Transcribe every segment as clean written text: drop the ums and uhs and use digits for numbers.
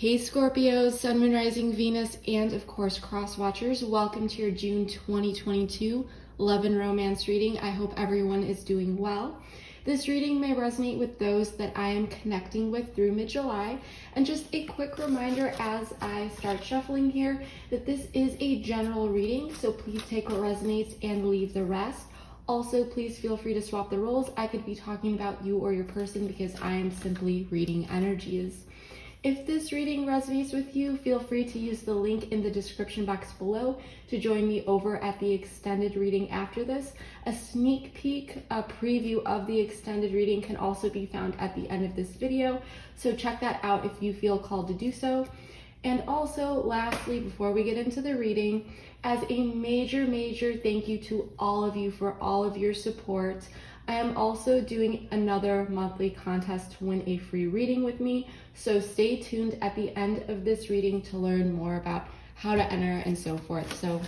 Hey Scorpios, Sun, Moon, Rising, Venus, and of course Cross Watchers. Welcome to your June 2022 Love and Romance reading. I hope everyone is doing well. This reading may resonate with those that I am connecting with through mid-July. And just a quick reminder as I start shuffling here that this is a general reading, so please take what resonates and leave the rest. Also, please feel free to swap the roles. I could be talking about you or your person because I am simply reading energies. If this reading resonates with you, feel free to use the link in the description box below to join me over at the extended reading after this. A sneak peek, a preview of the extended reading can also be found at the end of this video, so check that out if you feel called to do so. And also, lastly, before we get into the reading, as a major thank you to all of you for all of your support. I am also doing another monthly contest to win a free reading with me, so stay tuned at the end of this reading to learn more about how to enter and so forth. So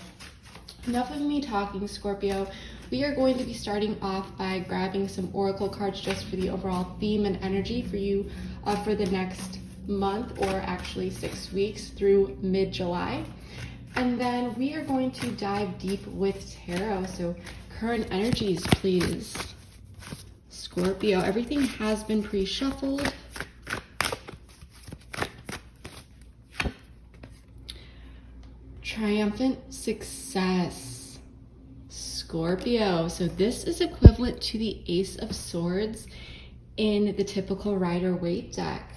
enough of me talking, Scorpio. We are going to be starting off by grabbing some oracle cards just for the overall theme and energy for you for the next month, or actually 6 weeks through mid-July. And then we are going to dive deep with tarot. So current energies, please. Scorpio, everything has been pre-shuffled. Triumphant success. Scorpio, so this is equivalent to the Ace of Swords in the typical Rider-Waite deck.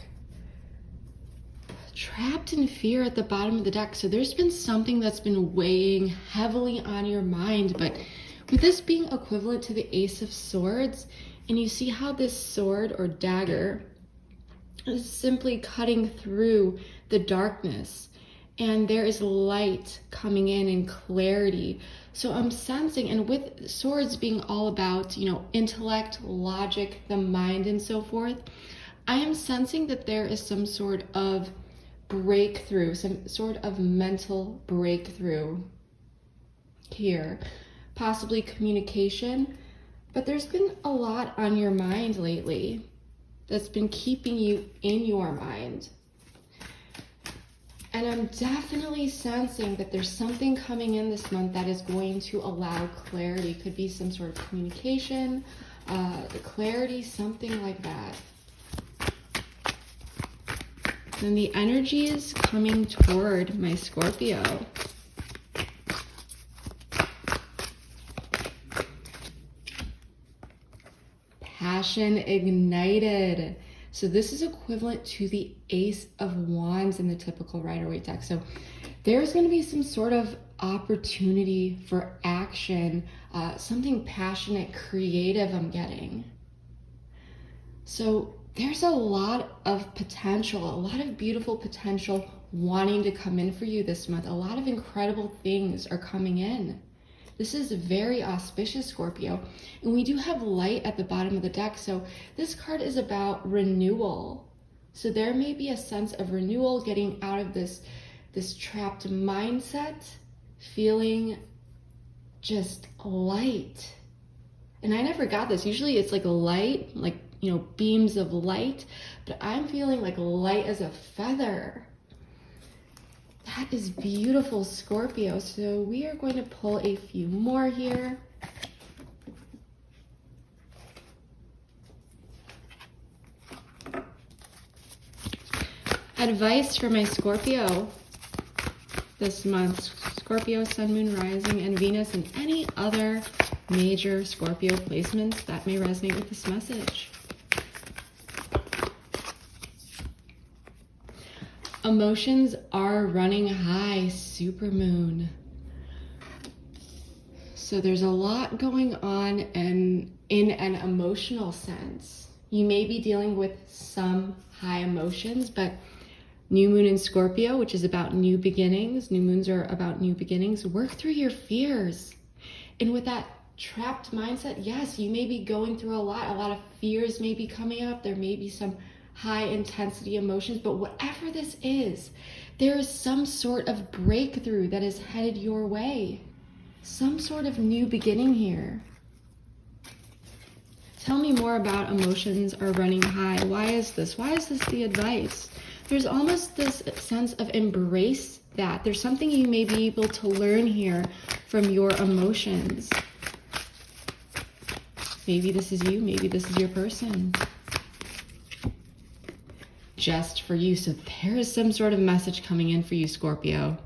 Trapped in fear at the bottom of the deck. So there's been something that's been weighing heavily on your mind, but with this being equivalent to the Ace of Swords, and you see how this sword or dagger is simply cutting through the darkness, and there is light coming in and clarity. So I'm sensing, and with swords being all about, intellect, logic, the mind, and so forth, I am sensing that there is some sort of breakthrough, some sort of mental breakthrough here, possibly communication. But there's been a lot on your mind lately that's been keeping you in your mind. And I'm definitely sensing that there's something coming in this month that is going to allow clarity. Could be some sort of communication, clarity, something like that. And the energy is coming toward my Scorpio. Passion ignited. So this is equivalent to the Ace of Wands in the typical Rider-Waite deck. So there's going to be some sort of opportunity for action, something passionate, creative I'm getting. So there's a lot of potential, a lot of beautiful potential wanting to come in for you this month. A lot of incredible things are coming in. This is very auspicious, Scorpio. And we do have light at the bottom of the deck. So this card is about renewal. So there may be a sense of renewal, getting out of this trapped mindset, feeling just light. And I never got this. Usually it's like a light, like, beams of light, but I'm feeling like light as a feather. That is beautiful, Scorpio. So we are going to pull a few more here. Advice for my Scorpio this month. Scorpio, Sun, Moon, Rising, and Venus, and any other major Scorpio placements that may resonate with this message. Emotions are running high, supermoon. So there's a lot going on in an emotional sense. You may be dealing with some high emotions, but new moon in Scorpio, which is about new beginnings. New moons are about new beginnings. Work through your fears. And with that trapped mindset, yes, you may be going through a lot of fears may be coming up. There may be some high intensity emotions, but whatever this is, there is some sort of breakthrough that is headed your way. Some sort of new beginning here. Tell me more about emotions are running high. Why is this? Why is this the advice? There's almost this sense of embrace that. There's something you may be able to learn here from your emotions. Maybe this is you, maybe this is your person. Just for you. So there is some sort of message coming in for you, Scorpio.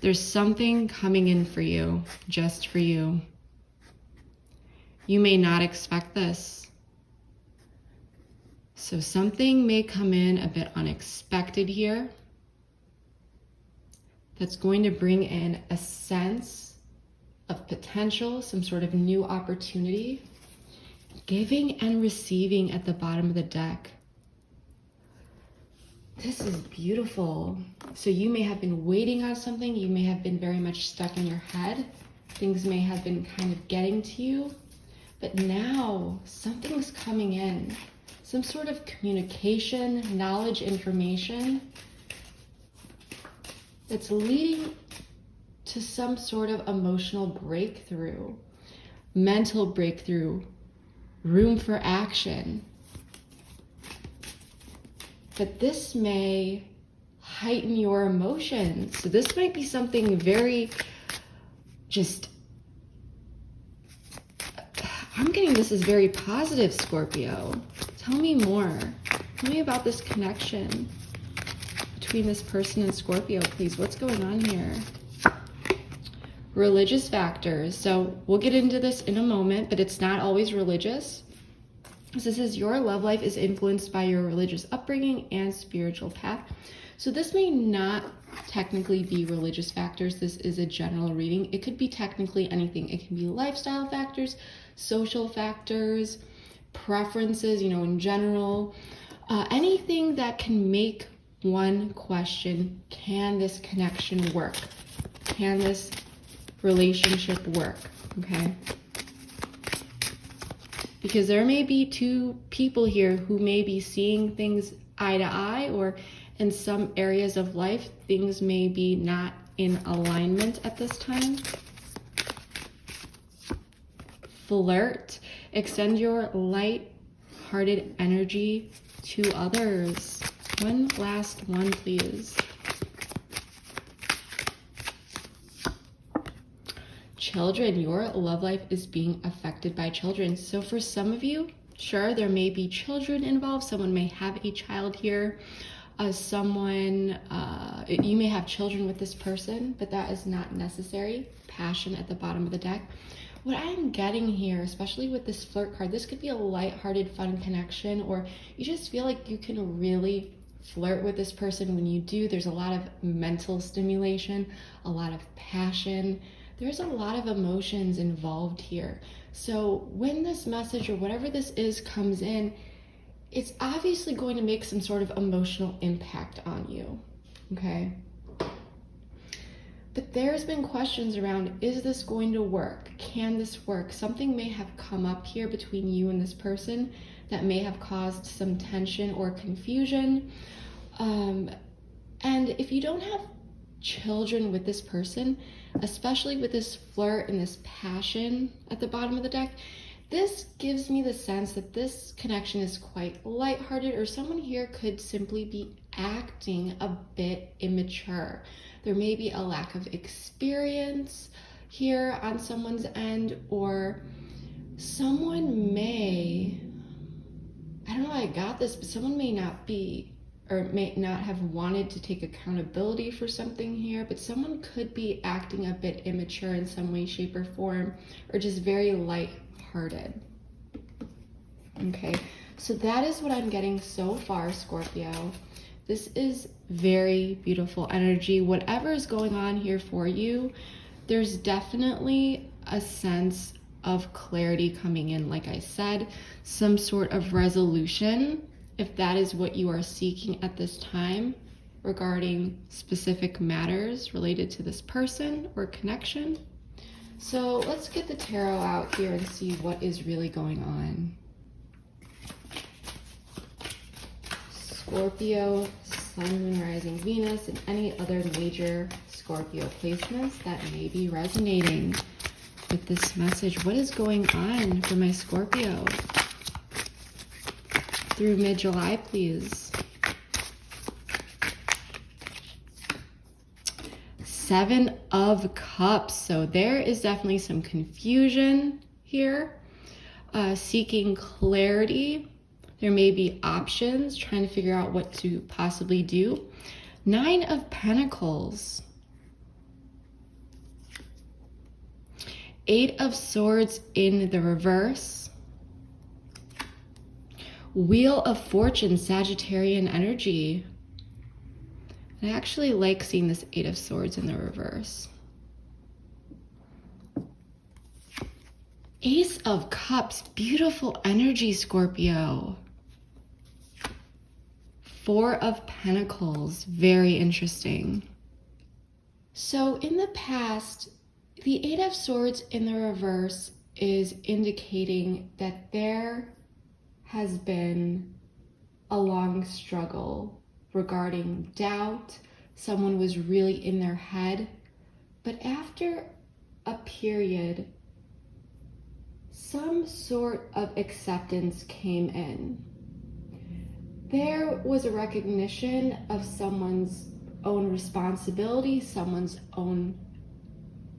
There's something coming in for you, just for you. You may not expect this. So something may come in a bit unexpected here. That's going to bring in a sense of potential, some sort of new opportunity. Giving and receiving at the bottom of the deck. This is beautiful. So you may have been waiting on something. You may have been very much stuck in your head. Things may have been kind of getting to you. But now something's coming in. Some sort of communication, knowledge, information that's leading to some sort of emotional breakthrough, mental breakthrough, room for action. But this may heighten your emotions. So this might be something very I'm getting this is very positive, Scorpio. Tell me more. Tell me about this connection between this person and Scorpio, please. What's going on here? Religious factors. So we'll get into this in a moment, but it's not always religious. So this is your love life is influenced by your religious upbringing and spiritual path. So this may not technically be religious factors. This is a general reading. It could be technically anything. It can be lifestyle factors, social factors, preferences, in general. Anything that can make one question, can this connection work? Can this relationship work? Okay. Because there may be two people here who may be seeing things eye to eye, or in some areas of life, things may be not in alignment at this time. Flirt. Extend your light-hearted energy to others. One last one, please. Children, your love life is being affected by children. So for some of you, sure, there may be children involved. Someone may have a child here. You may have children with this person, but that is not necessary. Passion at the bottom of the deck. What I'm getting here, especially with this flirt card, this could be a lighthearted, fun connection, or you just feel like you can really flirt with this person. When you do, there's a lot of mental stimulation, a lot of passion. There's a lot of emotions involved here. So when this message or whatever this is comes in, it's obviously going to make some sort of emotional impact on you, okay? But there's been questions around, is this going to work? Can this work? Something may have come up here between you and this person that may have caused some tension or confusion. And if you don't have children with this person, especially with this flirt and this passion at the bottom of the deck, this gives me the sense that this connection is quite lighthearted, or someone here could simply be acting a bit immature. There may be a lack of experience here on someone's end, or someone may, I don't know how I got this, but someone may not be or may not have wanted to take accountability for something here, but someone could be acting a bit immature in some way, shape, or form, or just very light-hearted. Okay, so that is what I'm getting so far, Scorpio. This is very beautiful energy. Whatever is going on here for you, there's definitely a sense of clarity coming in. Like I said, some sort of resolution, if that is what you are seeking at this time regarding specific matters related to this person or connection. So let's get the tarot out here and see what is really going on. Scorpio, Sun, Moon, Rising, Venus, and any other major Scorpio placements that may be resonating with this message. What is going on for my Scorpio through mid-July, please? Seven of Cups. So there is definitely some confusion here. Seeking clarity. There may be options, trying to figure out what to possibly do. Nine of Pentacles. Eight of Swords in the reverse. Wheel of Fortune, Sagittarian energy. I actually like seeing this Eight of Swords in the reverse. Ace of Cups, beautiful energy, Scorpio. Four of Pentacles, very interesting. So in the past, the Eight of Swords in the reverse is indicating that there has been a long struggle regarding doubt. Someone was really in their head. But after a period, some sort of acceptance came in. There was a recognition of someone's own responsibility, someone's own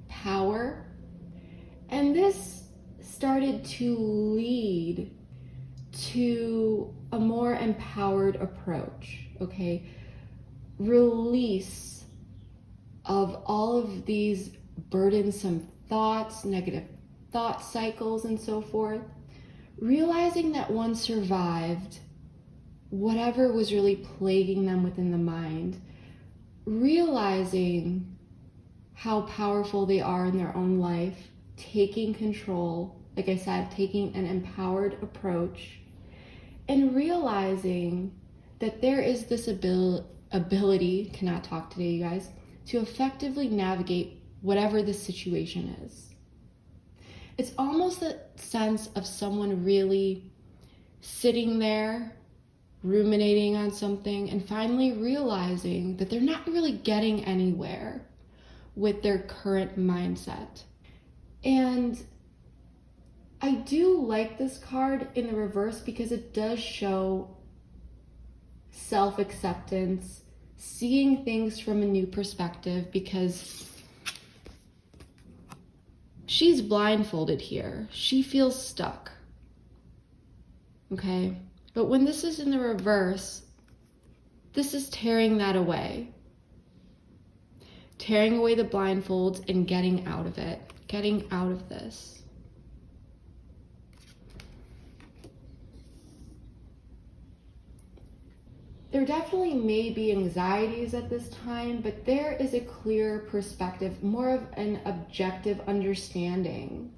power. And this started to lead to a more empowered approach, okay? Release of all of these burdensome thoughts, negative thought cycles, and so forth. Realizing that one survived whatever was really plaguing them within the mind. Realizing how powerful they are in their own life, taking control, like I said, taking an empowered approach, and realizing that there is this ability, cannot talk today, you guys, to effectively navigate whatever the situation is. It's almost a sense of someone really sitting there, ruminating on something, and finally realizing that they're not really getting anywhere with their current mindset. And I do like this card in the reverse because it does show self-acceptance, seeing things from a new perspective, because she's blindfolded here. She feels stuck. Okay? But when this is in the reverse, this is tearing that away. Tearing away the blindfolds and getting out of it. Getting out of this. There definitely may be anxieties at this time, but there is a clear perspective, more of an objective understanding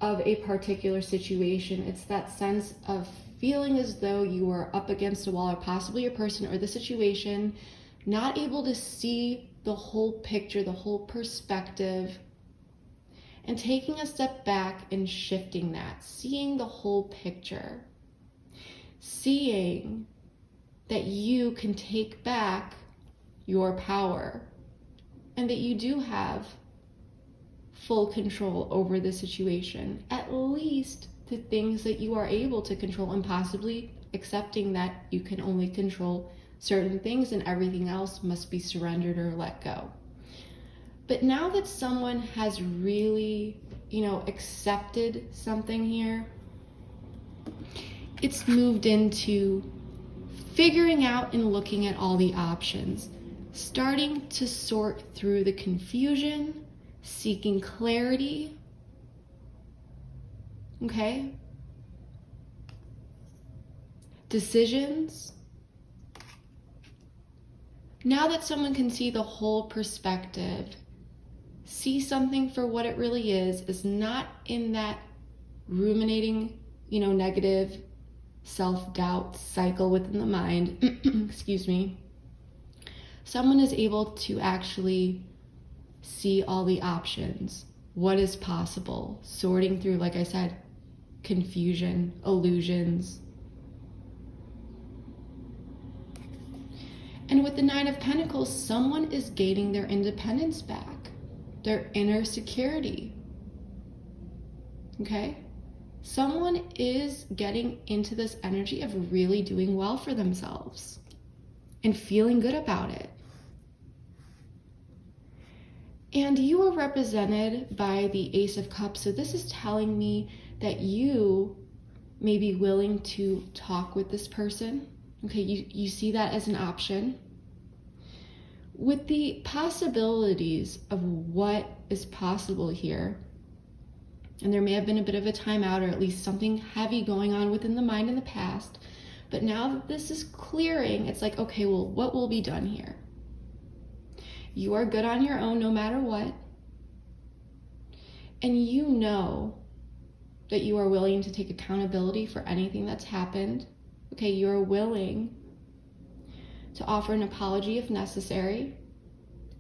of a particular situation. It's that sense of feeling as though you are up against a wall, or possibly a person or the situation, not able to see the whole picture, the whole perspective, and taking a step back and shifting that, seeing the whole picture, seeing that you can take back your power and that you do have full control over the situation, at least the things that you are able to control, and possibly accepting that you can only control certain things and everything else must be surrendered or let go. But now that someone has really, accepted something here, it's moved into figuring out and looking at all the options, starting to sort through the confusion, seeking clarity. Okay? Decisions. Now that someone can see the whole perspective, see something for what it really is not in that ruminating, negative self-doubt cycle within the mind, excuse me, someone is able to actually see all the options, what is possible, sorting through, like I said, confusion, illusions. And with the Nine of Pentacles, someone is gaining their independence back, their inner security. Okay? Someone is getting into this energy of really doing well for themselves and feeling good about it. And you are represented by the Ace of Cups. So this is telling me that you may be willing to talk with this person. Okay, you see that as an option. With the possibilities of what is possible here, and there may have been a bit of a timeout or at least something heavy going on within the mind in the past, but now that this is clearing, it's like, okay, well, what will be done here? You are good on your own no matter what. And you know that you are willing to take accountability for anything that's happened. Okay, you are willing to offer an apology if necessary.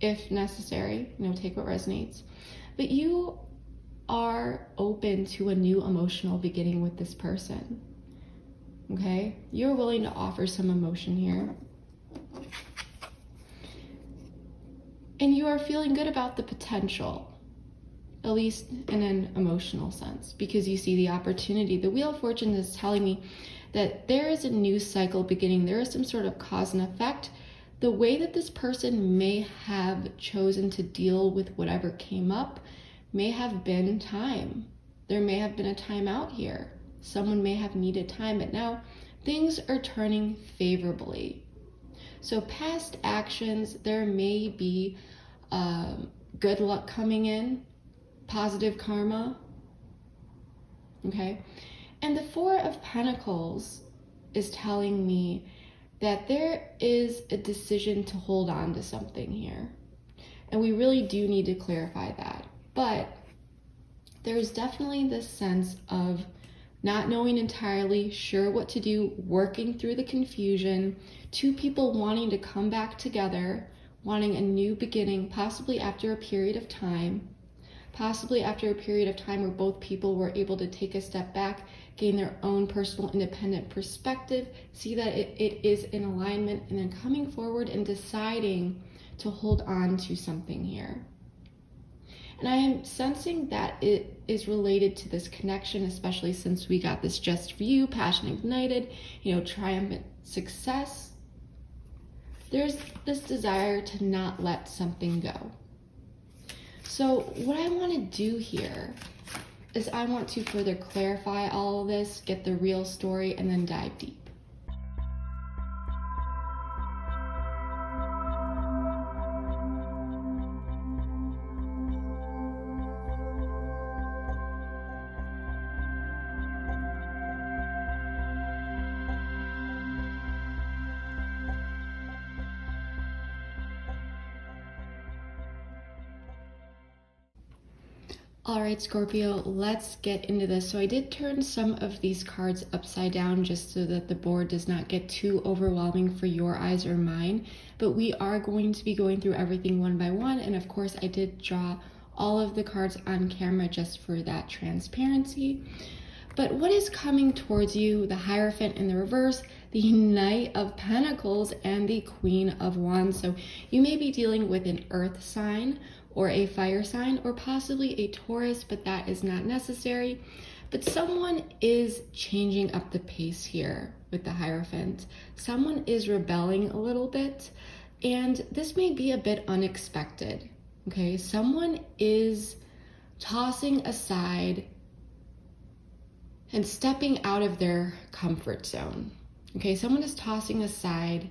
Take what resonates. But you are open to a new emotional beginning with this person. Okay, you're willing to offer some emotion here. And you are feeling good about the potential, at least in an emotional sense, because you see the opportunity. The Wheel of Fortune is telling me that there is a new cycle beginning. There is some sort of cause and effect. The way that this person may have chosen to deal with whatever came up may have been time. There may have been a timeout here. Someone may have needed time, but now things are turning favorably. So past actions, there may be good luck coming in, positive karma, okay? And the Four of Pentacles is telling me that there is a decision to hold on to something here. And we really do need to clarify that. But there's definitely this sense of not knowing entirely sure what to do, working through the confusion, two people wanting to come back together, wanting a new beginning, possibly after a period of time where both people were able to take a step back, gain their own personal independent perspective, see that it is in alignment, and then coming forward and deciding to hold on to something here. And I am sensing that it is related to this connection, especially since we got this just for you, passion ignited, triumphant success. There's this desire to not let something go. So what I want to do here is I want to further clarify all of this, get the real story, and then dive deep. All right, Scorpio, let's get into this. So I did turn some of these cards upside down just so that the board does not get too overwhelming for your eyes or mine, but we are going to be going through everything one by one. And of course, I did draw all of the cards on camera just for that transparency. But what is coming towards you? The Hierophant in the reverse, the Knight of Pentacles, and the Queen of Wands. So you may be dealing with an earth sign or a fire sign, or possibly a Taurus, but that is not necessary. But someone is changing up the pace here with the Hierophant. Someone is rebelling a little bit, and this may be a bit unexpected, okay? Someone is tossing aside and stepping out of their comfort zone, okay? Someone is tossing aside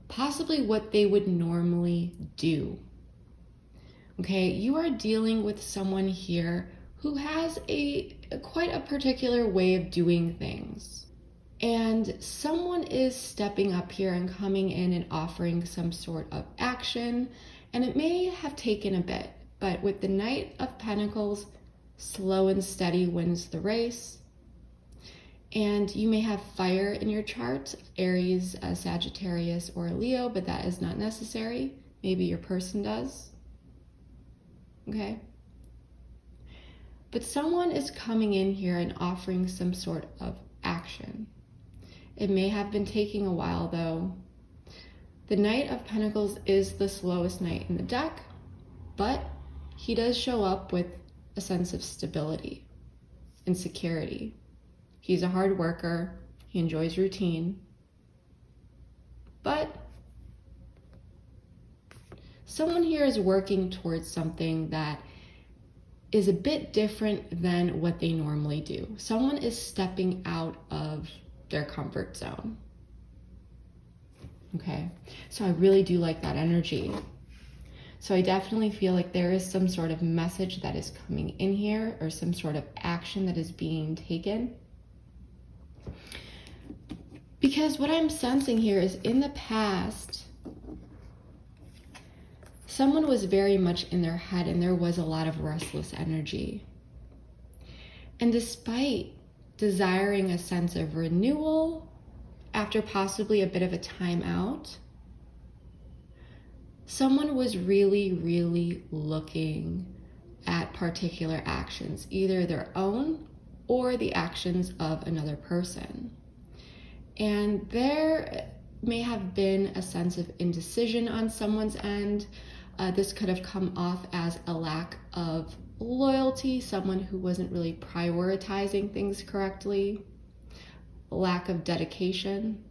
possibly what they would normally do. Okay, you are dealing with someone here who has quite a particular way of doing things. And someone is stepping up here and coming in and offering some sort of action. And it may have taken a bit, but with the Knight of Pentacles, slow and steady wins the race. And you may have fire in your chart, Aries, Sagittarius, or Leo, but that is not necessary. Maybe your person does. Okay, but someone is coming in here and offering some sort of action. It may have been taking a while though. The Knight of Pentacles is the slowest knight in the deck, but he does show up with a sense of stability and security. He's a hard worker. He enjoys routine, but someone here is working towards something that is a bit different than what they normally do. Someone is stepping out of their comfort zone. Okay, so I really do like that energy. So I definitely feel like there is some sort of message that is coming in here, or some sort of action that is being taken. Because what I'm sensing here is, in the past, someone was very much in their head and there was a lot of restless energy. And despite desiring a sense of renewal after possibly a bit of a time out, someone was really, really looking at particular actions, either their own or the actions of another person. And there may have been a sense of indecision on someone's end. This could have come off as a lack of loyalty, someone who wasn't really prioritizing things correctly, lack of dedication.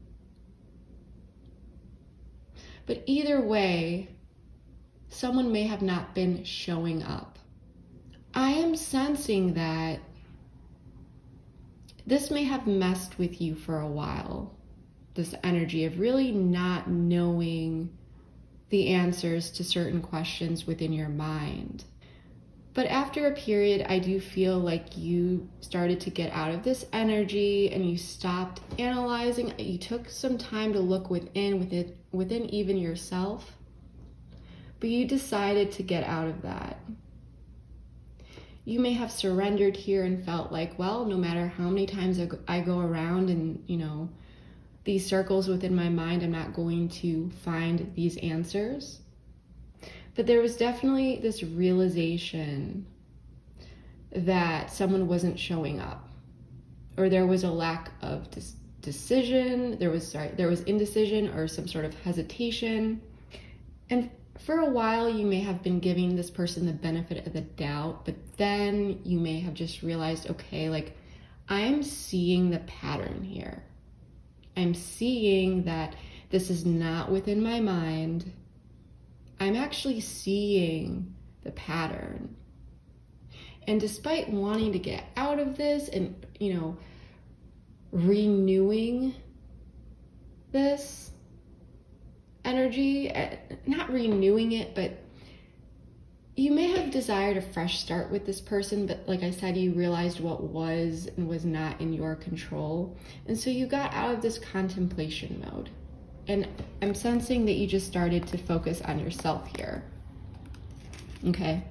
But either way, someone may have not been showing up. I am sensing that this may have messed with you for a while, this energy of really not knowing the answers to certain questions within your mind. But after a period, I do feel like you started to get out of this energy and you stopped analyzing. You took some time to look within even yourself, but you decided to get out of that. You may have surrendered here and felt like, well, no matter how many times I go around and, these circles within my mind, I'm not going to find these answers. But there was definitely this realization that someone wasn't showing up, or there was a lack of decision, there was indecision or some sort of hesitation. And for a while, you may have been giving this person the benefit of the doubt, but then you may have just realized, okay, like, I'm seeing the pattern here. I'm seeing that this is not within my mind. I'm actually seeing the pattern. And despite wanting to get out of this and, renewing this energy, not renewing it, but you may have desired a fresh start with this person, but like I said, you realized what was and was not in your control. And so you got out of this contemplation mode. And I'm sensing that you just started to focus on yourself here. Okay.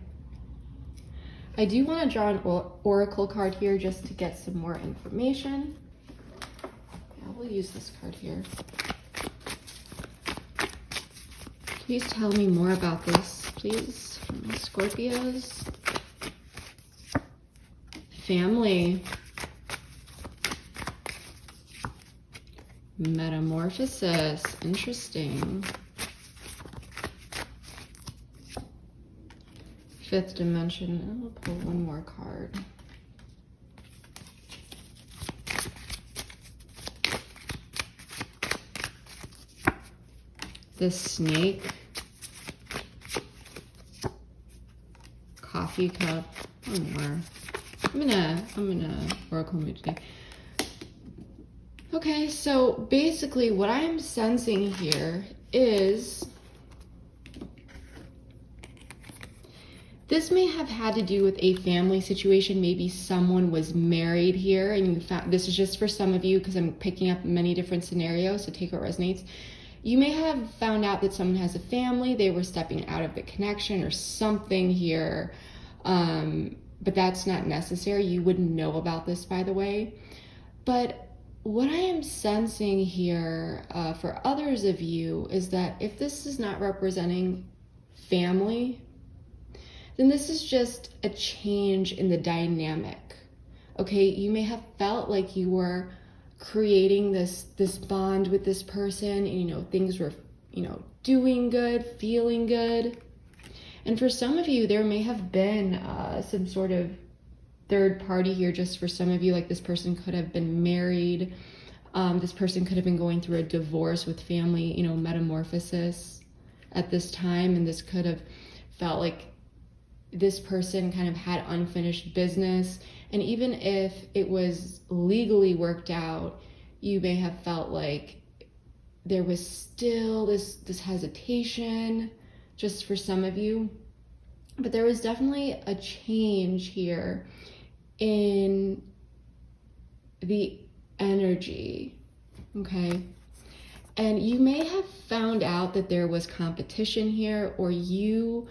I do want to draw an oracle card here just to get some more information. Yeah, we'll use this card here. Please tell me more about this, please. Scorpios. Family. Metamorphosis. Interesting. Fifth dimension. I'll pull one more card. The snake. Coffee cup. One more. I'm gonna oracle mood today. Okay, so basically what I'm sensing here is this may have had to do with a family situation. Maybe someone was married here, and you found, this is just for some of you because I'm picking up many different scenarios, so take what resonates. You may have found out that someone has a family, they were stepping out of the connection or something here, but that's not necessary. You wouldn't know about this, by the way. But what I am sensing here for others of you is that if this is not representing family, then this is just a change in the dynamic. Okay, you may have felt like you were creating this bond with this person, and things were doing good, feeling good. And for some of you, there may have been some sort of third party here. Just for some of you, like this person could have been married, this person could have been going through a divorce with family, metamorphosis. at this time, and this could have felt like this person kind of had unfinished business. And even if it was legally worked out, you may have felt like there was still this hesitation, just for some of you. But there was definitely a change here in the energy, okay? And you may have found out that there was competition here, or you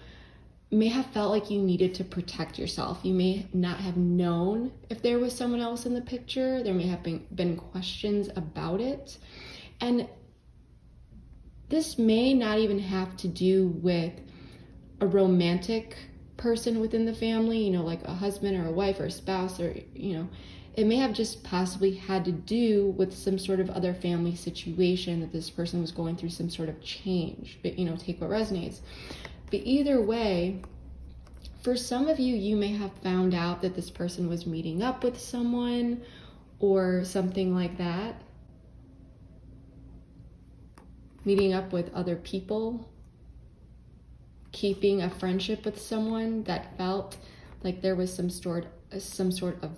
may have felt like you needed to protect yourself. You may not have known if there was someone else in the picture. There may have been questions about it. And this may not even have to do with a romantic person within the family, like a husband or a wife or a spouse, or, it may have just possibly had to do with some sort of other family situation that this person was going through some sort of change. But, take what resonates. But either way, for some of you, you may have found out that this person was meeting up with someone or something like that. Meeting up with other people. Keeping a friendship with someone that felt like there was some sort of,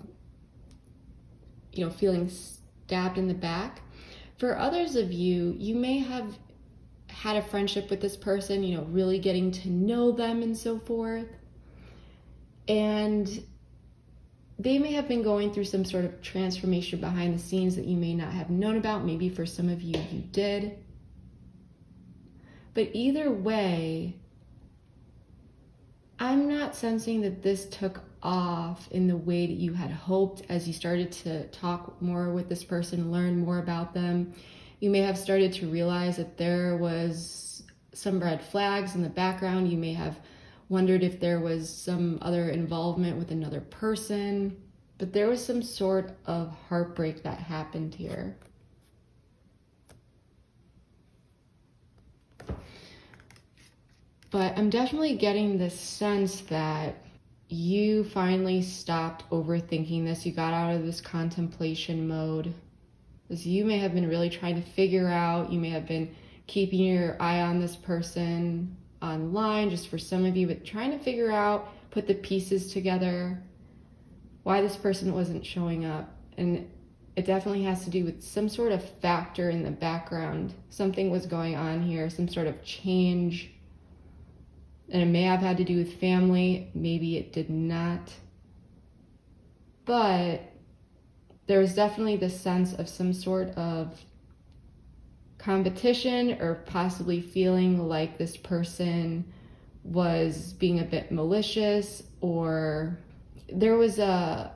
feeling stabbed in the back. For others of you, you may have had a friendship with this person, really getting to know them and so forth. And they may have been going through some sort of transformation behind the scenes that you may not have known about. Maybe for some of you, you did. But either way, I'm not sensing that this took off in the way that you had hoped as you started to talk more with this person, learn more about them. You may have started to realize that there was some red flags in the background. You may have wondered if there was some other involvement with another person, but there was some sort of heartbreak that happened here. But I'm definitely getting this sense that you finally stopped overthinking this. You got out of this contemplation mode. As you may have been really trying to figure out, you may have been keeping your eye on this person online, just for some of you, but trying to figure out, put the pieces together, why this person wasn't showing up. And it definitely has to do with some sort of factor in the background. Something was going on here, some sort of change. And it may have had to do with family, maybe it did not. But there was definitely this sense of some sort of competition, or possibly feeling like this person was being a bit malicious, or there was a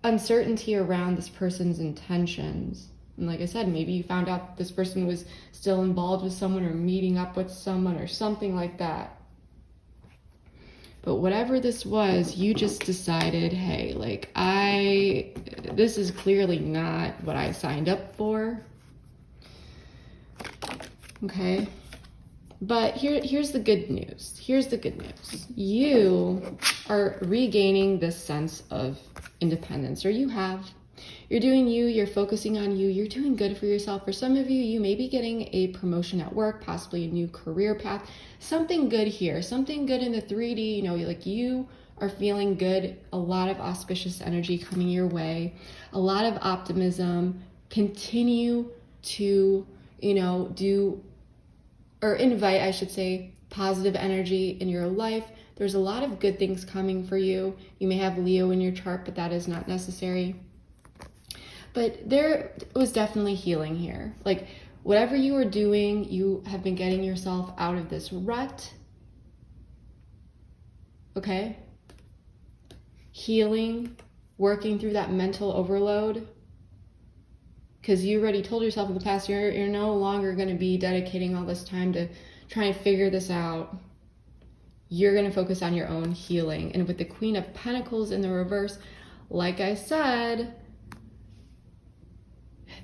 uncertainty around this person's intentions. And like I said, maybe you found out this person was still involved with someone, or meeting up with someone, or something like that. But whatever this was, you just decided, hey, this is clearly not what I signed up for. Okay? But here's the good news. Here's the good news. You are regaining this sense of independence, or you have. You're doing you, you're focusing on you, you're doing good for yourself. For some of you, you may be getting a promotion at work, possibly a new career path, something good here, something good in the 3D, you are feeling good, a lot of auspicious energy coming your way, a lot of optimism. Continue to, invite, positive energy in your life. There's a lot of good things coming for you. You may have Leo in your chart, but that is not necessary. But there was definitely healing here. Whatever you were doing, you have been getting yourself out of this rut. Okay? Healing, working through that mental overload. Because you already told yourself in the past, you're no longer going to be dedicating all this time to try and figure this out. You're going to focus on your own healing. And with the Queen of Pentacles in the reverse, like I said,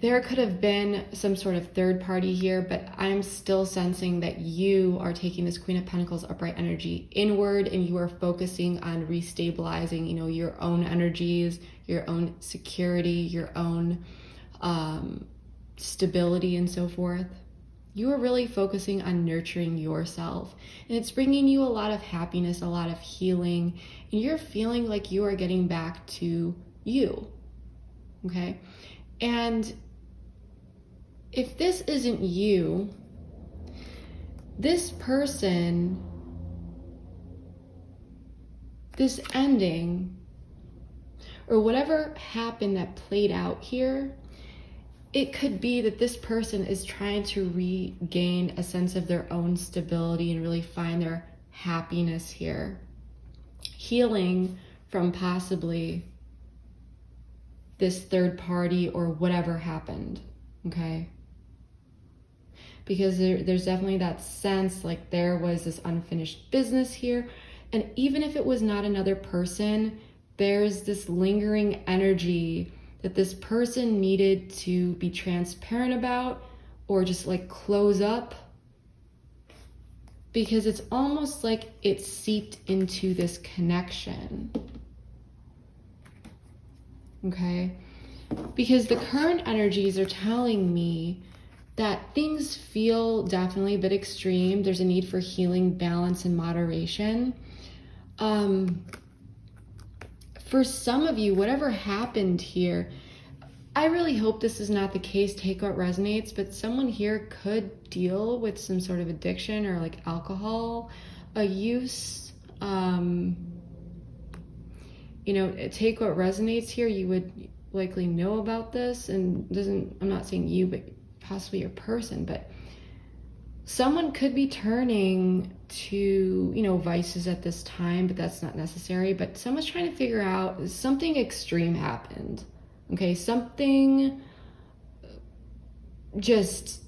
there could have been some sort of third party here, but I'm still sensing that you are taking this Queen of Pentacles upright energy inward, and you are focusing on restabilizing, your own energies, your own security, your own stability, and so forth. You are really focusing on nurturing yourself, and it's bringing you a lot of happiness, a lot of healing, and you're feeling like you are getting back to you, okay? And if this isn't you, this person, this ending, or whatever happened that played out here, it could be that this person is trying to regain a sense of their own stability and really find their happiness here. Healing from possibly this third party or whatever happened, okay? Because there's definitely that sense like there was this unfinished business here. And even if it was not another person, there's this lingering energy that this person needed to be transparent about or just like close up, because it's almost like it seeped into this connection, okay? Because the current energies are telling me that things feel definitely a bit extreme. There's a need for healing, balance, and moderation. For some of you, whatever happened here, I really hope this is not the case, take what resonates, but someone here could deal with some sort of addiction or like alcohol use. Take what resonates here. You would likely know about this, and I'm not saying you, but possibly your person, but someone could be turning to, vices at this time, but that's not necessary. But someone's trying to figure out something extreme happened. Okay, something just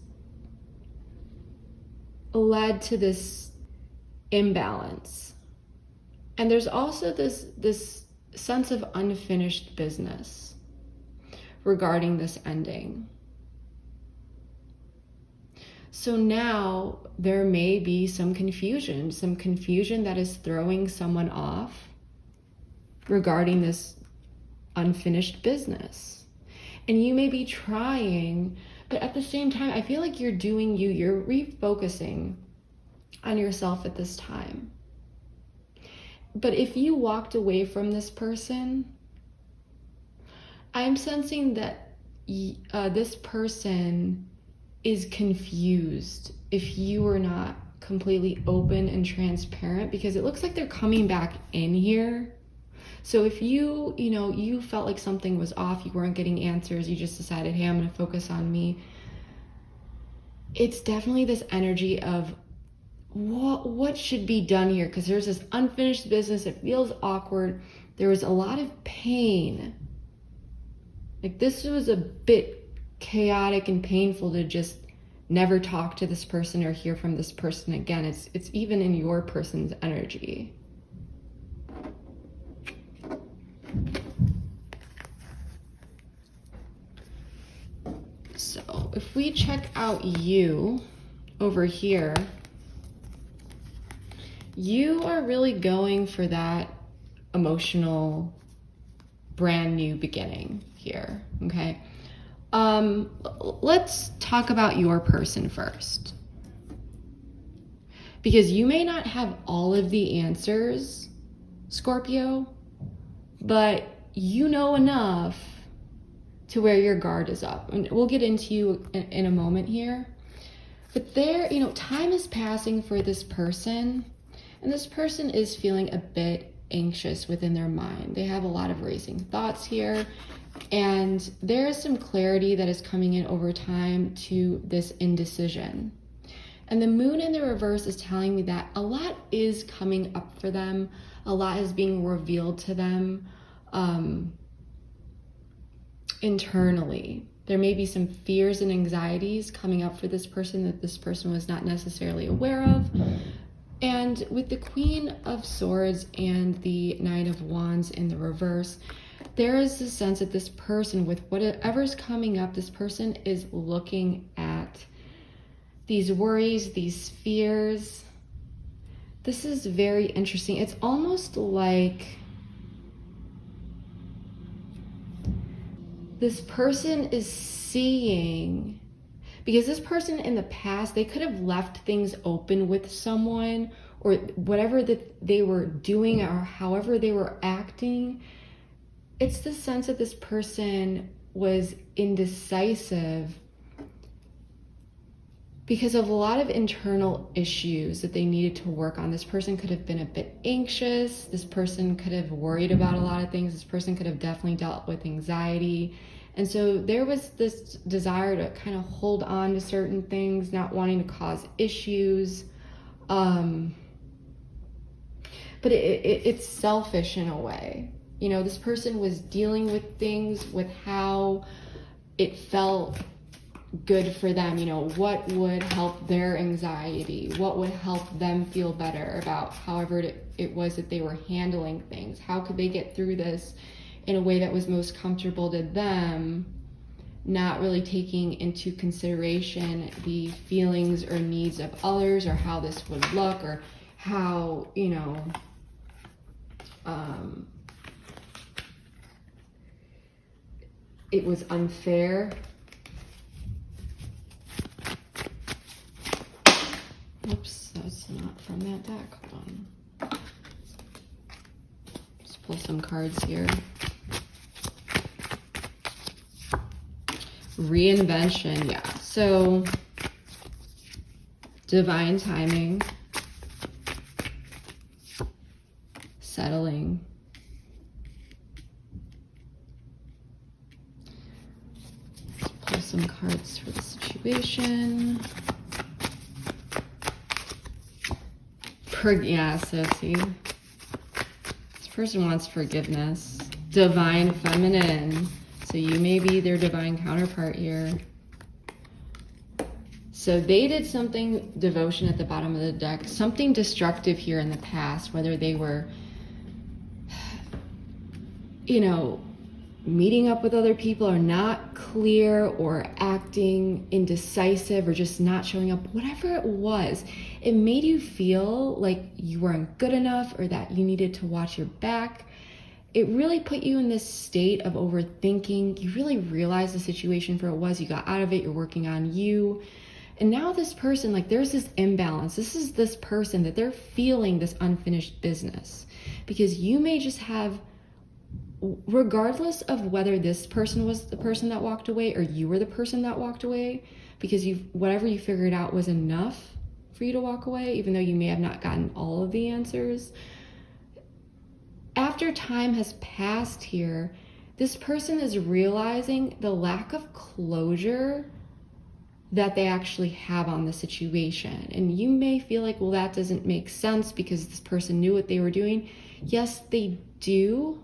led to this imbalance. And there's also this sense of unfinished business regarding this ending. So now there may be some confusion that is throwing someone off regarding this unfinished business. And you may be trying, but at the same time, I feel like you're doing you're refocusing on yourself at this time. But if you walked away from this person, I'm sensing that this person is confused if you are not completely open and transparent, because it looks like they're coming back in here. So if you felt like something was off, you weren't getting answers, you just decided, hey, I'm going to focus on me. It's definitely this energy of what should be done here, because there's this unfinished business. It feels awkward. There was a lot of pain. Like this was a bit chaotic and painful to just never talk to this person or hear from this person again. It's even in your person's energy. So if we check out you over here, you are really going for that emotional brand new beginning here, okay? Let's talk about your person first, because you may not have all of the answers, Scorpio, but you know enough to where your guard is up. And we'll get into you in a moment here. But time is passing for this person, and this person is feeling a bit anxious within their mind. They have a lot of racing thoughts here, and there is some clarity that is coming in over time to this indecision. And the moon in the reverse is telling me that a lot is coming up for them. A lot is being revealed to them internally. There may be some fears and anxieties coming up for this person that this person was not necessarily aware of. And with the Queen of Swords and the Knight of Wands in the reverse, there is a sense that this person, with whatever's coming up, this person is looking at these worries, these fears. This is very interesting. It's almost like this person is seeing, Because this person in the past, they could have left things open with someone, or whatever that they were doing or however they were acting. It's the sense that this person was indecisive because of a lot of internal issues that they needed to work on. This person could have been a bit anxious. This person could have worried about a lot of things. This person could have definitely dealt with anxiety. And so there was this desire to kind of hold on to certain things, not wanting to cause issues. But it's selfish in a way. You know, this person was dealing with things with how it felt good for them. You know, what would help their anxiety? What would help them feel better about however it was that they were handling things? How could they get through this in a way that was most comfortable to them, not really taking into consideration the feelings or needs of others, or how this would look, or how, you know, it was unfair. Oops, that's not from that deck. Hold on. Let's pull some cards here. Reinvention, yeah. So, divine timing, settling, let's pull some cards for the situation. Yeah, so see, this person wants forgiveness. Divine feminine. So you may be their divine counterpart here. So they did something, devotion at the bottom of the deck, something destructive here in the past, whether they were, you know, meeting up with other people or not clear, or acting indecisive, or just not showing up, whatever it was, it made you feel like you weren't good enough, or that you needed to watch your back. It really put you in this state of overthinking. You really realized the situation for what it was. You got out of it. You're working on you. And now this person, like, there's this imbalance. This is this person that they're feeling this unfinished business, because you may just have, regardless of whether this person was the person that walked away or you were the person that walked away, because whatever you figured out was enough for you to walk away, even though you may have not gotten all of the answers. After time has passed here, this person is realizing the lack of closure that they actually have on the situation. And you may feel like, well, that doesn't make sense because this person knew what they were doing. Yes, they do.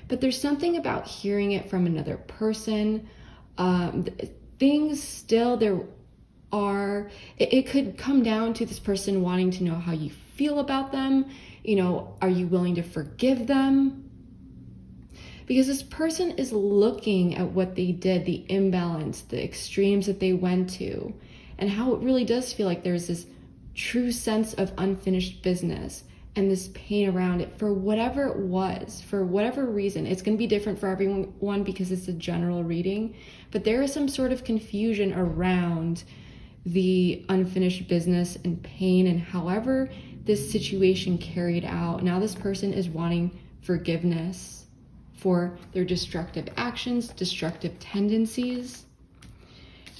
But there's something about hearing it from another person. Things still, it could come down to this person wanting to know how you feel about them. You know, are you willing to forgive them? Because this person is looking at what they did, the imbalance, the extremes that they went to, and how it really does feel like there's this true sense of unfinished business and this pain around it for whatever it was, for whatever reason. It's going to be different for everyone because it's a general reading, but there is some sort of confusion around the unfinished business and pain, and however this situation carried out. Now this person is wanting forgiveness for their destructive actions, destructive tendencies.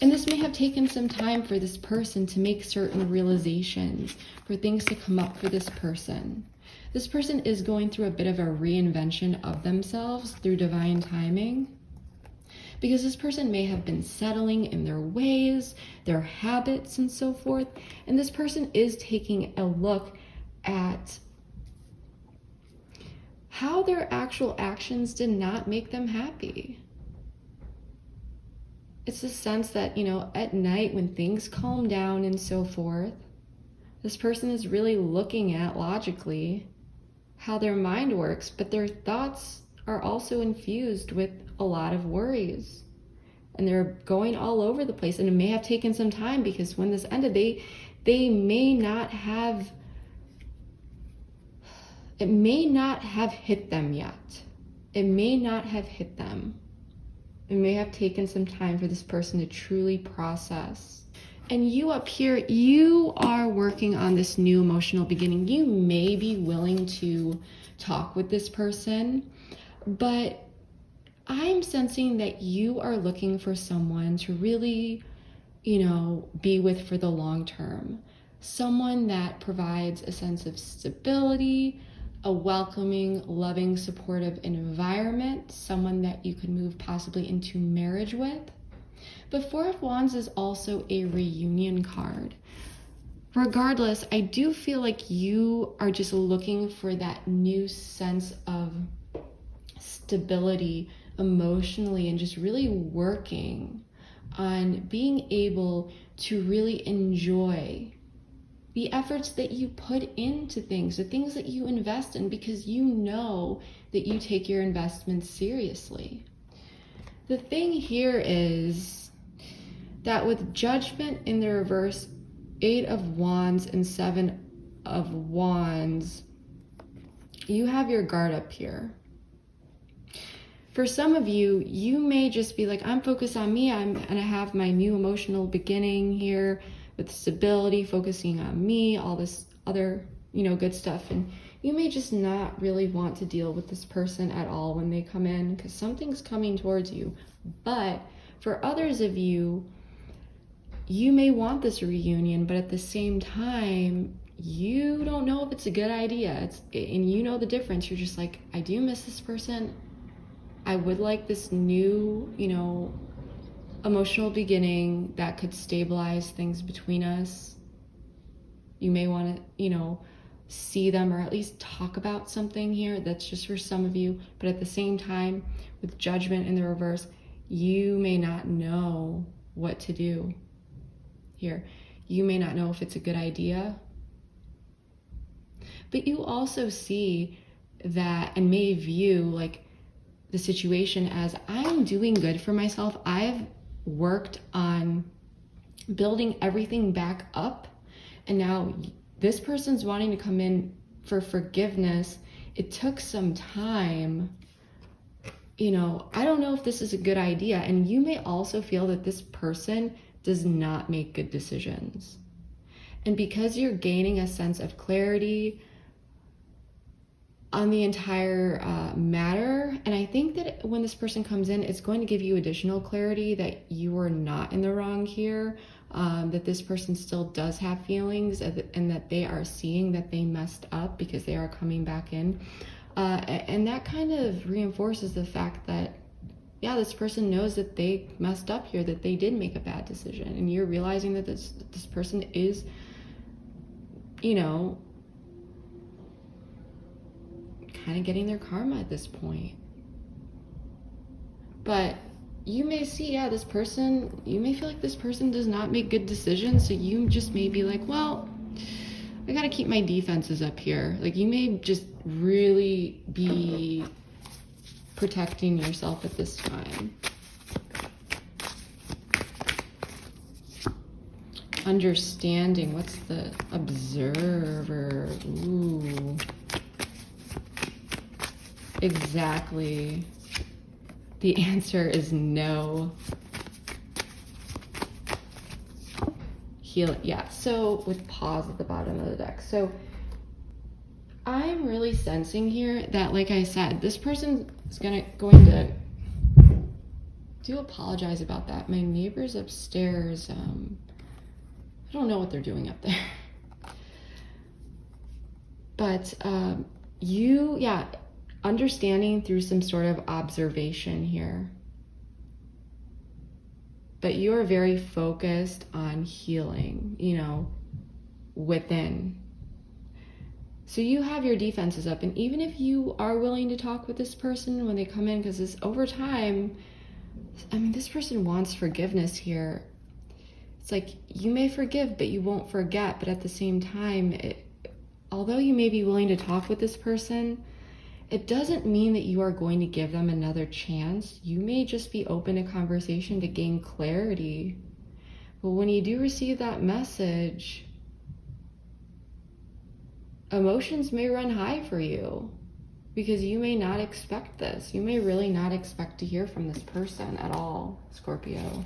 And this may have taken some time for this person to make certain realizations, for things to come up for this person. This person is going through a bit of a reinvention of themselves through divine timing, because this person may have been settling in their ways, their habits, and so forth. And this person is taking a look at how their actual actions did not make them happy. It's the sense that, you know, at night when things calm down and so forth, this person is really looking at logically how their mind works, but their thoughts are also infused with a lot of worries. And they're going all over the place. And it may have taken some time, because when this ended, they may not have, it may not have hit them yet. It may not have hit them. It may have taken some time for this person to truly process. And you up here, you are working on this new emotional beginning. You may be willing to talk with this person, but I'm sensing that you are looking for someone to really, be with for the long term. Someone that provides a sense of stability, a welcoming, loving, supportive environment, someone that you can move possibly into marriage with. But Four of Wands is also a reunion card. Regardless, I do feel like you are just looking for that new sense of stability emotionally and just really working on being able to really enjoy the efforts that you put into things, the things that you invest in, because you know that you take your investments seriously. The thing here is that with Judgment in the reverse, 8 of Wands and 7 of Wands, you have your guard up here. For some of you, you may just be like, I'm focused on me. I'm gonna have my new emotional beginning here with stability, focusing on me, all this other, good stuff. And you may just not really want to deal with this person at all when they come in, because something's coming towards you. But for others of you, you may want this reunion, but at the same time, you don't know if it's a good idea. And you know the difference. You're just like, I do miss this person. I would like this new, emotional beginning that could stabilize things between us. You may want to, see them or at least talk about something here. That's just for some of you. But at the same time, with Judgment in the reverse, you may not know what to do here. You may not know if it's a good idea. But you also see that and may view like the situation as, I'm doing good for myself. I've worked on building everything back up, and now this person's wanting to come in for forgiveness. It took some time. I don't know if this is a good idea. And you may also feel that this person does not make good decisions. And because you're gaining a sense of clarity on the entire matter, and I think that when this person comes in, it's going to give you additional clarity that you are not in the wrong here, that this person still does have feelings, and that they are seeing that they messed up because they are coming back in. And that kind of reinforces the fact that, this person knows that they messed up here, that they did make a bad decision, and you're realizing that this person is, kind of getting their karma at this point. But you may see, this person, you may feel like this person does not make good decisions, so you just may be like, well, I gotta keep my defenses up here. Like, you may just really be protecting yourself at this time. Understanding, what's the Observer? Ooh. Exactly. The answer is no. Heal, so with pause at the bottom of the deck. So I'm really sensing here that, like I said, this person is going to do apologize about that. My neighbors upstairs, I don't know what they're doing up there. But understanding through some sort of observation here. But you're very focused on healing, within. So you have your defenses up, and even if you are willing to talk with this person when they come in, because this over time, this person wants forgiveness here. It's like, you may forgive, but you won't forget. But at the same time, although you may be willing to talk with this person, it doesn't mean that you are going to give them another chance. You may just be open to conversation to gain clarity. But when you do receive that message, emotions may run high for you. because you may not expect this. You may really not expect to hear from this person at all, Scorpio.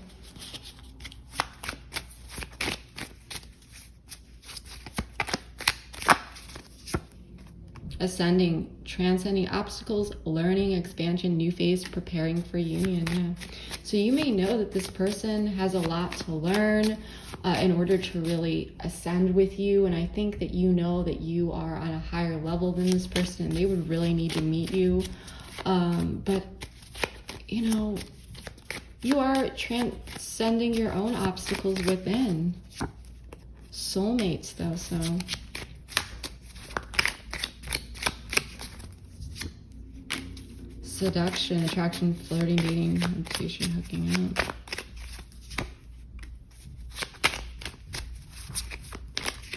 Ascending, transcending obstacles, learning, expansion, new phase, preparing for union. Yeah. So you may know that this person has a lot to learn in order to really ascend with you. And I think that you know that you are on a higher level than this person and they would really need to meet you. But, you know, you are transcending your own obstacles within. Soulmates, though, so... Seduction, attraction, flirting, dating, invitation, hooking up.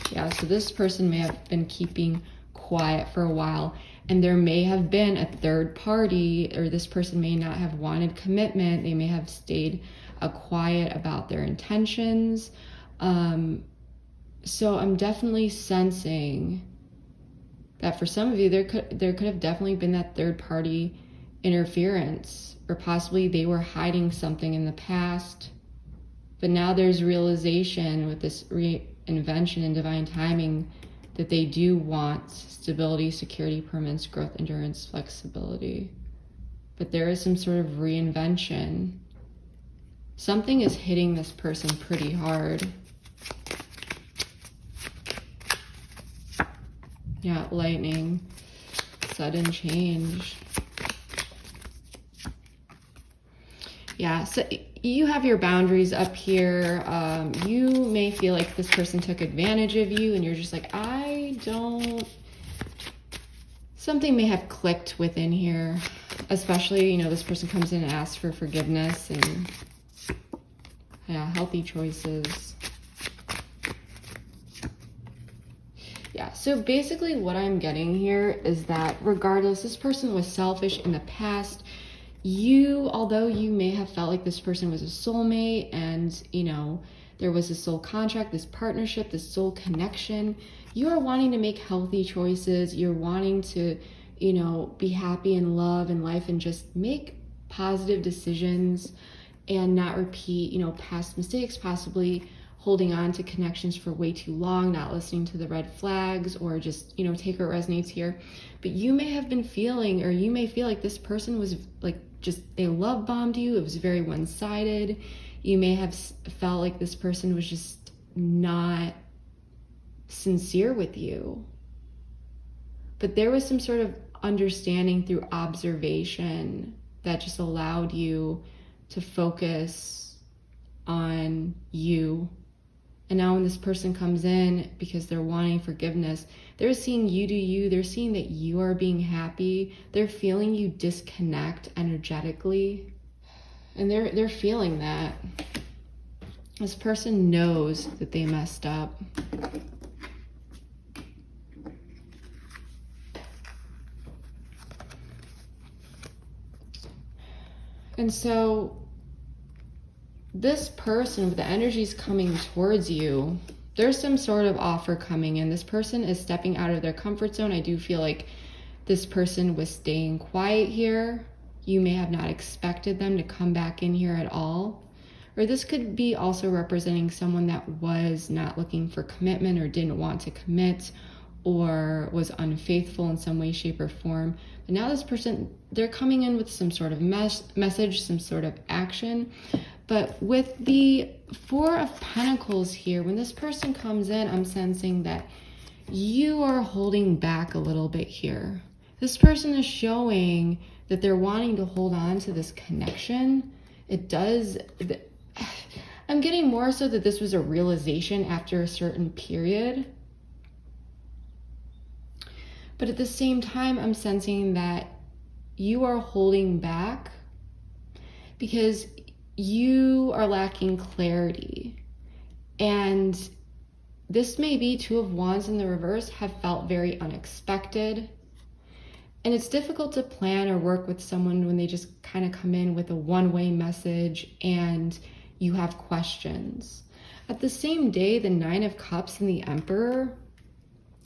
Yeah, so this person may have been keeping quiet for a while, and there may have been a third party, or this person may not have wanted commitment. They may have stayed quiet about their intentions. So I'm definitely sensing that for some of you, there could have definitely been that third party interference, or possibly they were hiding something in the past, but now there's realization with this reinvention and divine timing that they do want stability, security, permanence, growth, endurance, flexibility. But there is some sort of reinvention. Something is hitting this person pretty hard. Yeah, lightning, sudden change. Yeah, so you have your boundaries up here. You may feel like this person took advantage of you and you're just like, something may have clicked within here. Especially, you know, this person comes in and asks for forgiveness and, yeah, healthy choices. Yeah, so basically what I'm getting here is that regardless, this person was selfish in the past. Although you may have felt like this person was a soulmate and, you know, there was a soul contract, this partnership, this soul connection, you are wanting to make healthy choices. You're wanting to, you know, be happy in love and life and just make positive decisions and not repeat, you know, past mistakes, possibly holding on to connections for way too long, not listening to the red flags, or just, you know, take what resonates here. But you may have been feeling, or you may feel like this person was like, just, they love bombed you. It was very one-sided. You may have felt like this person was just not sincere with you. But there was some sort of understanding through observation that just allowed you to focus on you. And now when this person comes in because they're wanting forgiveness, they're seeing you do you. They're seeing that you are being happy. They're feeling you disconnect energetically. And they're feeling that. This person knows that they messed up. And so this person with the energies coming towards you, there's some sort of offer coming in. This person is stepping out of their comfort zone. I do feel like this person was staying quiet here. You may have not expected them to come back in here at all. Or this could be also representing someone that was not looking for commitment or didn't want to commit or was unfaithful in some way, shape, or form. But now this person, they're coming in with some sort of message, some sort of action. But with the Four of Pentacles here, when this person comes in, I'm sensing that you are holding back a little bit here. This person is showing that they're wanting to hold on to this connection. I'm getting more so that this was a realization after a certain period. But at the same time, I'm sensing that you are holding back because you are lacking clarity. And this may be Two of Wands in the reverse, have felt very unexpected. And it's difficult to plan or work with someone when they just kind of come in with a one-way message and you have questions. At the same day, the Nine of Cups and the Emperor,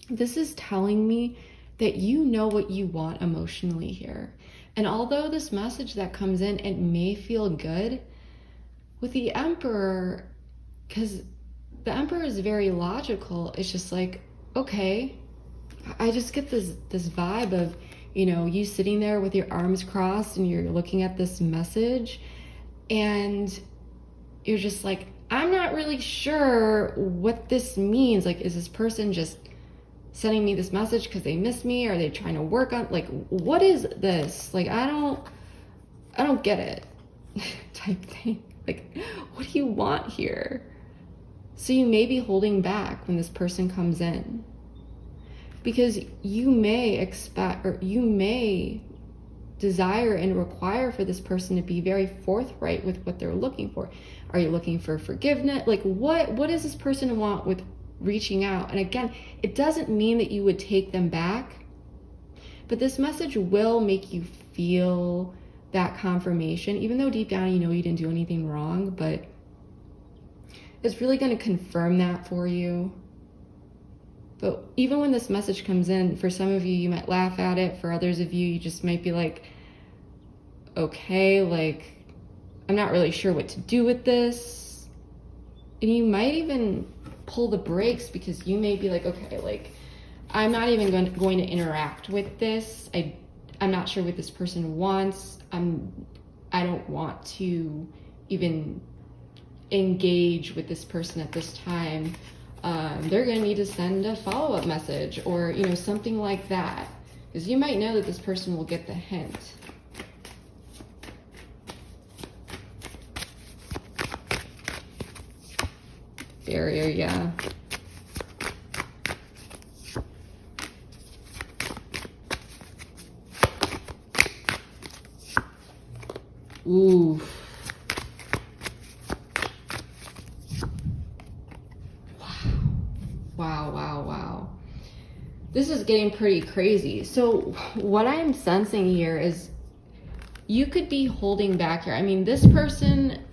this is telling me that you know what you want emotionally here. And although this message that comes in, it may feel good, with the Emperor, because the Emperor is very logical, it's just like, okay, I just get this vibe of, you sitting there with your arms crossed and you're looking at this message and you're just like, I'm not really sure what this means. Like, is this person just sending me this message because they miss me? Are they trying to work on, like, what is this? Like, I don't get it type thing. Like, what do you want here? So you may be holding back when this person comes in, because you may expect, or you may desire and require for this person to be very forthright with what they're looking for. Are you looking for forgiveness? Like, what does this person want with reaching out? And again, it doesn't mean that you would take them back, but this message will make you feel that confirmation, even though deep down you didn't do anything wrong, but it's really going to confirm that for you. But even when this message comes in, for some of you, you might laugh at it. For others of you, you just might be like, okay, like, I'm not really sure what to do with this. And you might even pull the brakes, because you may be like, okay, like, I'm not even going to interact with this. I'm not sure what this person wants. I don't want to even engage with this person at this time. They're going to need to send a follow-up message, or something like that, because you might know that this person will get the hint. Barrier, yeah. Ooh. Wow. This is getting pretty crazy. So what I'm sensing here is you could be holding back here. I mean, this person,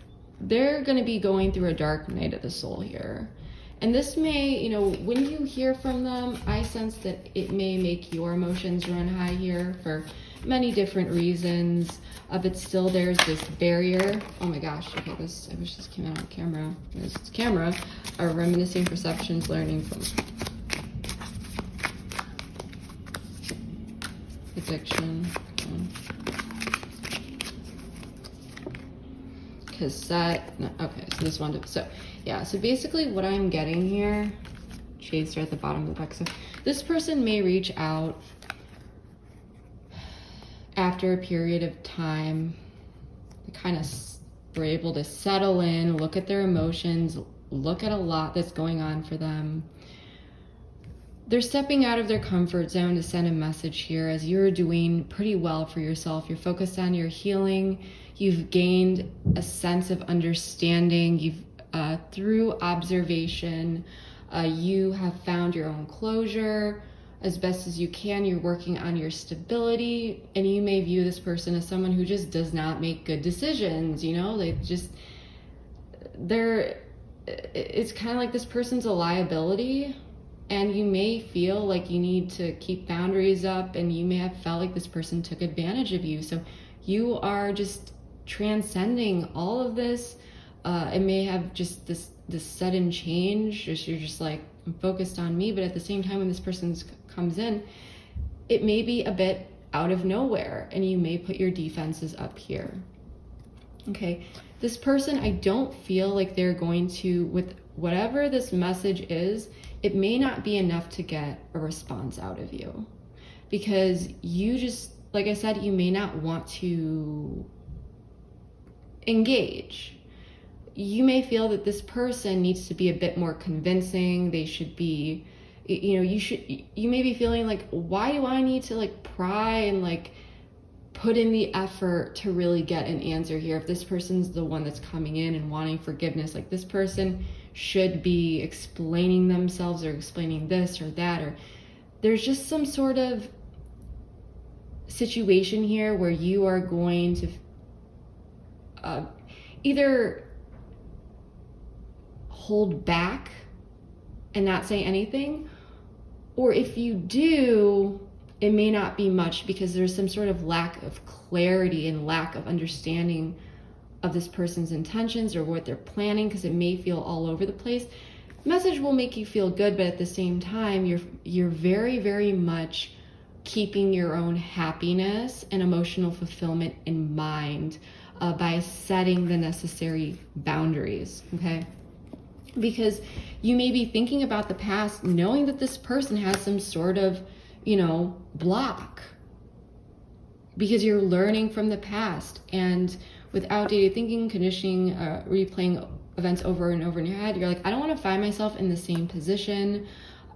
they're going to be going through a dark night of the soul here. And this may, when you hear from them, I sense that it may make your emotions run high here for many different reasons. But still there's this barrier. Oh my gosh, okay, I wish this came out on camera. This camera are reminiscing perceptions, learning from addiction. Cassette. No, okay, so this one. So yeah, so basically what I'm getting here, shades are at the bottom of the deck. So this person may reach out after a period of time. They kind of were able to settle in, look at their emotions, look at a lot that's going on for them. They're stepping out of their comfort zone to send a message here, as you're doing pretty well for yourself. You're focused on your healing. You've gained a sense of understanding. You've through observation, you have found your own closure as best as you can. You're working on your stability, and you may view this person as someone who just does not make good decisions. It's kind of like this person's a liability, and you may feel like you need to keep boundaries up, and you may have felt like this person took advantage of you. So you are just transcending all of this. It may have just this sudden change. You're just like, I'm focused on me, but at the same time, when this person comes in, it may be a bit out of nowhere, and you may put your defenses up here. Okay, this person, I don't feel like they're going to, with whatever this message is, it may not be enough to get a response out of you, because you just, like I said, you may not want to engage. You may feel that this person needs to be a bit more convincing. They should be, you may be feeling like, why do I need to like pry and like put in the effort to really get an answer here? If this person's the one that's coming in and wanting forgiveness, like this person should be explaining themselves, or explaining this or that, or there's just some sort of situation here where you are going to either hold back and not say anything, or if you do, it may not be much because there's some sort of lack of clarity and lack of understanding of this person's intentions or what they're planning, because it may feel all over the place. Message will make you feel good, but at the same time, you're very, very much keeping your own happiness and emotional fulfillment in mind by setting the necessary boundaries, okay? Because you may be thinking about the past, knowing that this person has some sort of, block, because you're learning from the past. And with outdated thinking, conditioning, replaying events over and over in your head, you're like, I don't want to find myself in the same position.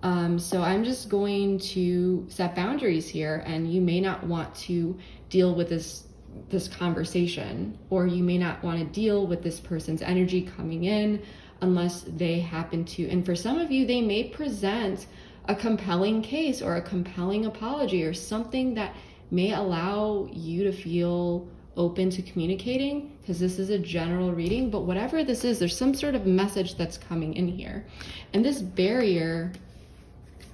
So I'm just going to set boundaries here. And you may not want to deal with this conversation, or you may not want to deal with this person's energy coming in unless they happen to. And for some of you, they may present a compelling case or a compelling apology or something that may allow you to feel open to communicating, because this is a general reading. But whatever this is, there's some sort of message that's coming in here. And this barrier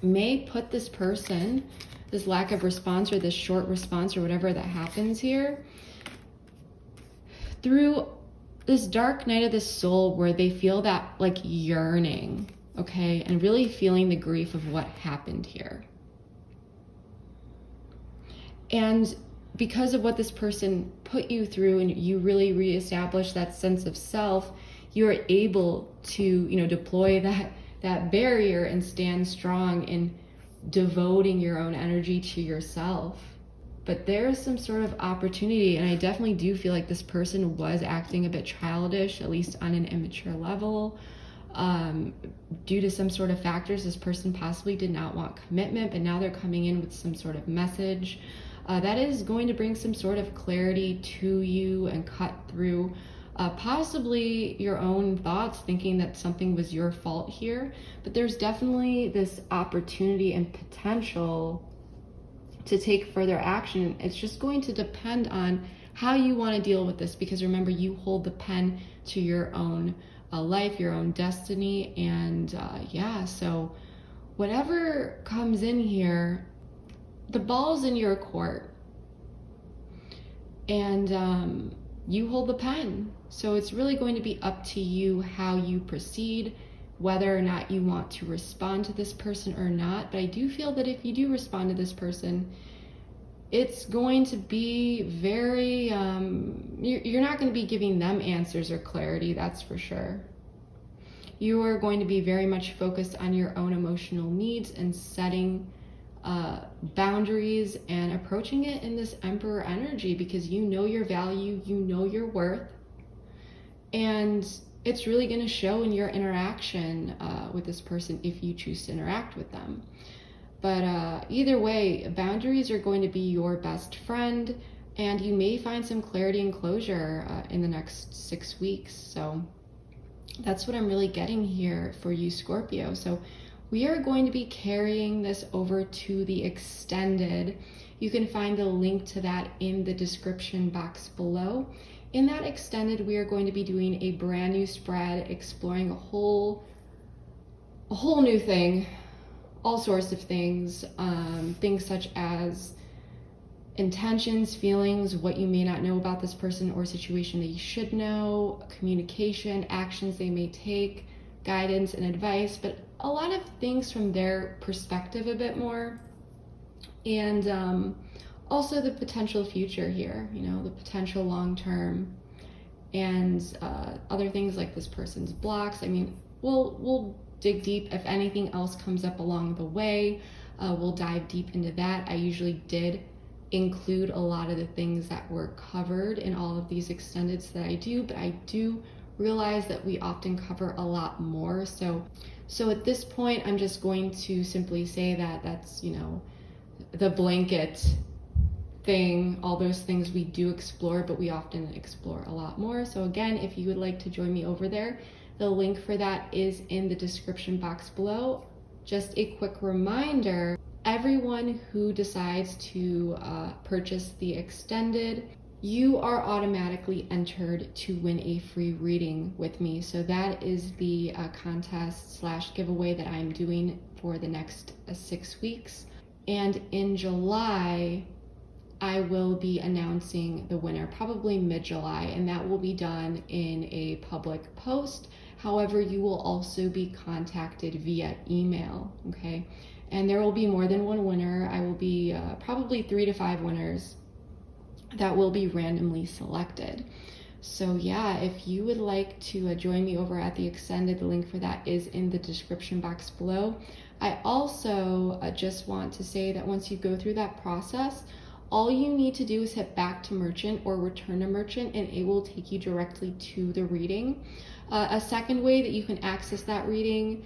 may put this person, this lack of response or this short response or whatever that happens here, through this dark night of the soul where they feel that like yearning, okay, and really feeling the grief of what happened here. And because of what this person put you through, and you really reestablish that sense of self, you're able to, deploy that barrier and stand strong in devoting your own energy to yourself. But there's some sort of opportunity, and I definitely do feel like this person was acting a bit childish, at least on an immature level. Due to some sort of factors, this person possibly did not want commitment, but now they're coming in with some sort of message that is going to bring some sort of clarity to you and cut through possibly your own thoughts, thinking that something was your fault here. But there's definitely this opportunity and potential to take further action. It's just going to depend on how you want to deal with this, because remember, you hold the pen to your own life, your own destiny. And so whatever comes in here, the ball's in your court, and you hold the pen. So it's really going to be up to you how you proceed, whether or not you want to respond to this person or not. But I do feel that if you do respond to this person, it's going to be very, you're not going to be giving them answers or clarity, that's for sure. You are going to be very much focused on your own emotional needs and setting boundaries and approaching it in this Emperor energy, because you know your value, you know your worth, and it's really going to show in your interaction with this person if you choose to interact with them. But either way, boundaries are going to be your best friend, and you may find some clarity and closure in the next 6 weeks. So that's what I'm really getting here for you, Scorpio. So we are going to be carrying this over to the extended. You can find the link to that in the description box below. In that extended, we are going to be doing a brand new spread, exploring a whole new thing, all sorts of things, things such as intentions, feelings, what you may not know about this person or situation that you should know, communication, actions they may take, guidance and advice, but a lot of things from their perspective a bit more. And also the potential future here, the potential long term, and other things like this person's blocks. I mean, we'll dig deep. If anything else comes up along the way, we'll dive deep into that. I usually did include a lot of the things that were covered in all of these extendeds that I do, but I do realize that we often cover a lot more. So at this point, I'm just going to simply say that that's, the blanket thing, all those things we do explore, but we often explore a lot more. So again, if you would like to join me over there, the link for that is in the description box below. Just a quick reminder, everyone who decides to purchase the extended, you are automatically entered to win a free reading with me. So that is the contest / giveaway that I'm doing for the next 6 weeks. And in July, I will be announcing the winner, probably mid-July, and that will be done in a public post. However, you will also be contacted via email, okay? And there will be more than one winner. I will be probably 3 to 5 winners that will be randomly selected. So yeah, if you would like to join me over at the Extended, the link for that is in the description box below. I also just want to say that once you go through that process, all you need to do is hit back to merchant or return to merchant, and it will take you directly to the reading. A second way that you can access that reading,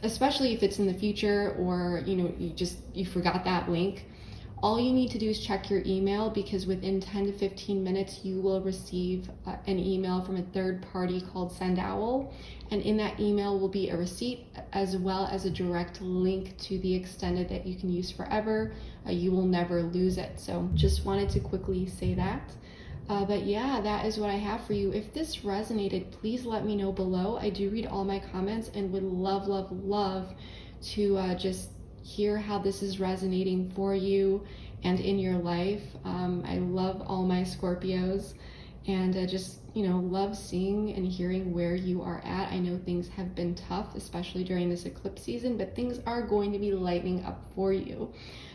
especially if it's in the future or you forgot that link, all you need to do is check your email, because within 10 to 15 minutes you will receive an email from a third party called SendOwl, and in that email will be a receipt as well as a direct link to the Extended that you can use forever. You will never lose it. So just wanted to quickly say that. But yeah, that is what I have for you. If this resonated, please let me know below. I do read all my comments and would love, love, love to just hear how this is resonating for you and in your life. I love all my Scorpios, and just love seeing and hearing where you are at. I know things have been tough, especially during this eclipse season, but things are going to be lightening up for you.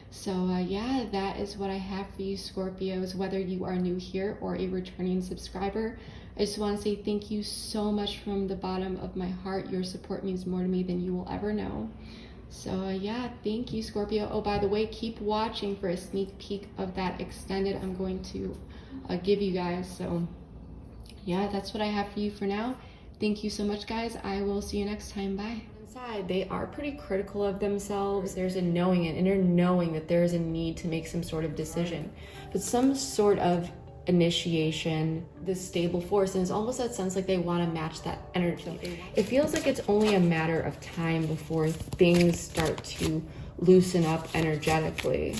So yeah, that is what I have for you, Scorpios. Whether you are new here or a returning subscriber, I just want to say thank you so much from the bottom of my heart. Your support means more to me than you will ever know. So yeah, thank you, Scorpio. Oh, by the way, keep watching for a sneak peek of that Extended I'm going to give you guys. So yeah, that's what I have for you for now. Thank you so much, guys. I will see you next time. Bye. Inside, they are pretty critical of themselves. There's a knowing, an inner knowing that there is a need to make some sort of decision, but some sort of initiation, this stable force, and it's almost that sense like they want to match that energy. It feels like it's only a matter of time before things start to loosen up energetically.